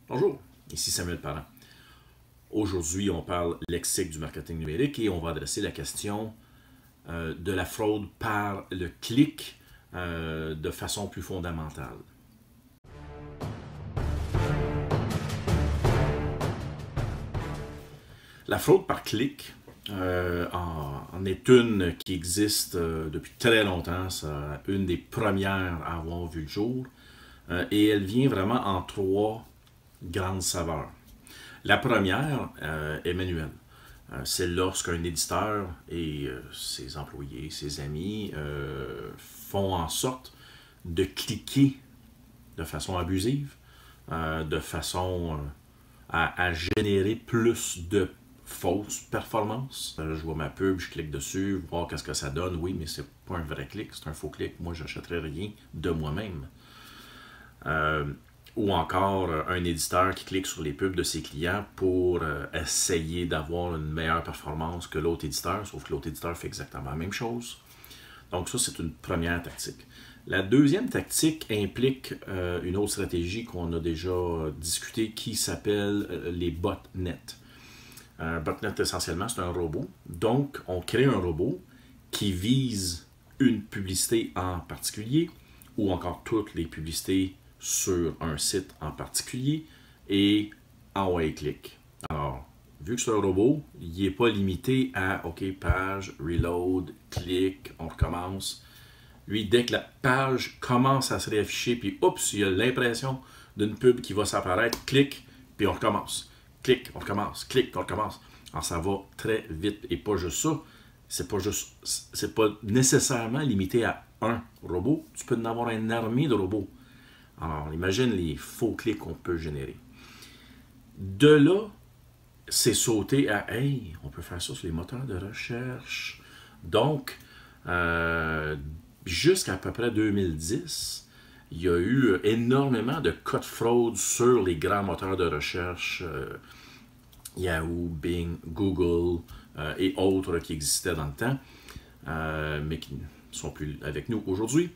Bonjour, ici Samuel Parent. Aujourd'hui, on parle lexique du marketing numérique et on va adresser la question de la fraude par le clic de façon plus fondamentale. La fraude par clic en est une qui existe depuis très longtemps. C'est une des premières à avoir vu le jour. Et elle vient vraiment en trois grandes saveurs. La première est manuelle. C'est lorsqu'un éditeur et ses employés, ses amis font en sorte de cliquer de façon abusive, de façon à générer plus de fausses performances. Je vois ma pub, je clique dessus, voir qu'est-ce que ça donne. Oui, mais c'est pas un vrai clic, c'est un faux clic. Moi, j'achèterais rien de moi-même. Ou encore un éditeur qui clique sur les pubs de ses clients pour essayer d'avoir une meilleure performance que l'autre éditeur, sauf que l'autre éditeur fait exactement la même chose. Donc ça, c'est une première tactique. La deuxième tactique implique une autre stratégie qu'on a déjà discutée qui s'appelle les botnets. Un botnet, essentiellement, c'est un robot. Donc, on crée un robot qui vise une publicité en particulier ou encore toutes les publicités sur un site en particulier et envoyer clic. Alors, vu que c'est un robot, il n'est pas limité à OK, page, reload, clic, on recommence. Lui, dès que la page commence à se réafficher, puis oups, il y a l'impression d'une pub qui va s'apparaître, clic, puis on recommence. Clic, on recommence, clic, on recommence. Alors, ça va très vite. Et pas juste ça, c'est pas nécessairement limité à un robot. Tu peux en avoir une armée de robots. Alors, imagine les faux clics qu'on peut générer. De là, c'est sauté à hey, on peut faire ça sur les moteurs de recherche. Donc, jusqu'à peu près 2010, il y a eu énormément de cas de fraude sur les grands moteurs de recherche, Yahoo, Bing, Google et autres qui existaient dans le temps, mais qui ne sont plus avec nous aujourd'hui.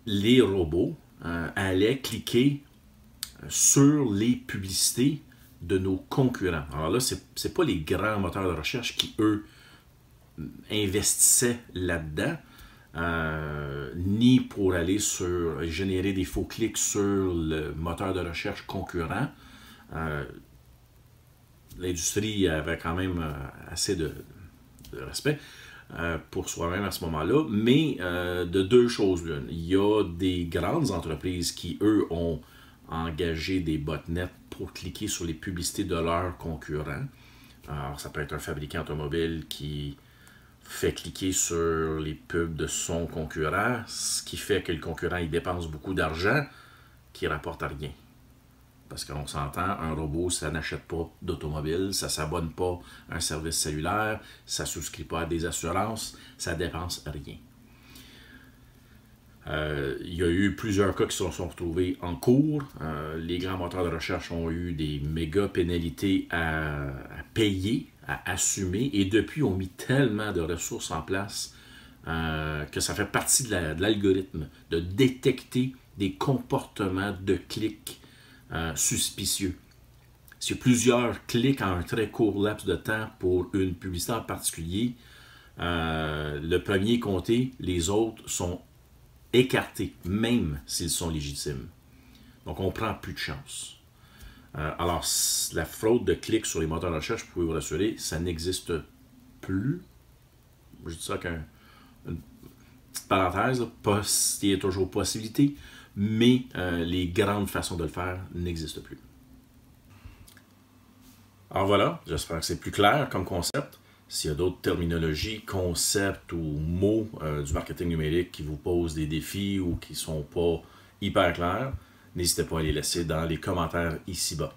Les robots allaient cliquer sur les publicités de nos concurrents. Alors là, ce n'est pas les grands moteurs de recherche qui, eux, investissaient là-dedans, ni pour aller générer des faux clics sur le moteur de recherche concurrent. L'industrie avait quand même assez de respect pour soi-même à ce moment-là, mais de deux choses l'une. Il y a des grandes entreprises qui, eux, ont engagé des botnets pour cliquer sur les publicités de leurs concurrents. Alors, ça peut être un fabricant automobile qui fait cliquer sur les pubs de son concurrent, ce qui fait que le concurrent il dépense beaucoup d'argent qui rapporte à rien. Parce qu'on s'entend, un robot, ça n'achète pas d'automobile, ça ne s'abonne pas à un service cellulaire, ça ne souscrit pas à des assurances, ça ne dépense rien. Il y a eu plusieurs cas qui se sont retrouvés en cours. Les grands moteurs de recherche ont eu des méga pénalités à payer, à assumer, et depuis, on mis tellement de ressources en place que ça fait partie de l'algorithme de détecter des comportements de clics suspicieux. S'il y a plusieurs clics en un très court laps de temps pour une publicité en particulier, le premier est compté, les autres sont écartés, même s'ils sont légitimes. Donc, on prend plus de chance. Alors, la fraude de clics sur les moteurs de recherche, je peux vous rassurer, ça n'existe plus. Je dis ça qu'une petite parenthèse, il y a toujours possibilité, mais les grandes façons de le faire n'existent plus. Alors voilà, j'espère que c'est plus clair comme concept. S'il y a d'autres terminologies, concepts ou mots du marketing numérique qui vous posent des défis ou qui ne sont pas hyper clairs, n'hésitez pas à les laisser dans les commentaires ici-bas.